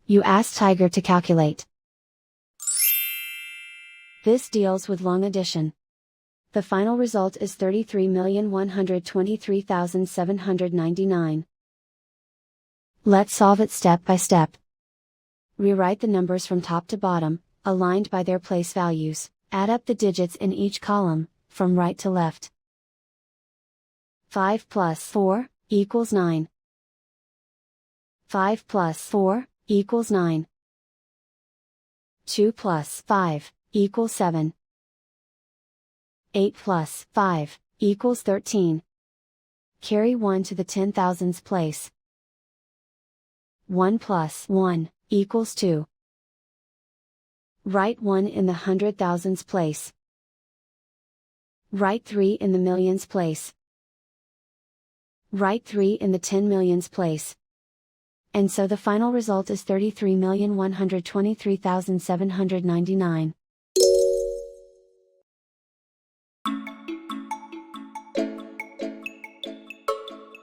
You ask Tiger to calculate. This deals with long addition. The final result is 33,123,799. Let's solve it step by step. Rewrite the numbers from top to bottom, aligned by their place values. Add up the digits in each column, from right to left. 5 plus 4 equals 9. 5 plus 4 equals 9. 2 plus 5 equals 7. 8 plus 5 equals 13. Carry 1 to the 10,000s place. 1 plus 1 equals 2. Write 1 in the 100,000s place. Write 3 in the millions place. Write 3 in the 10 millions place. And so the final result is 33,123,799.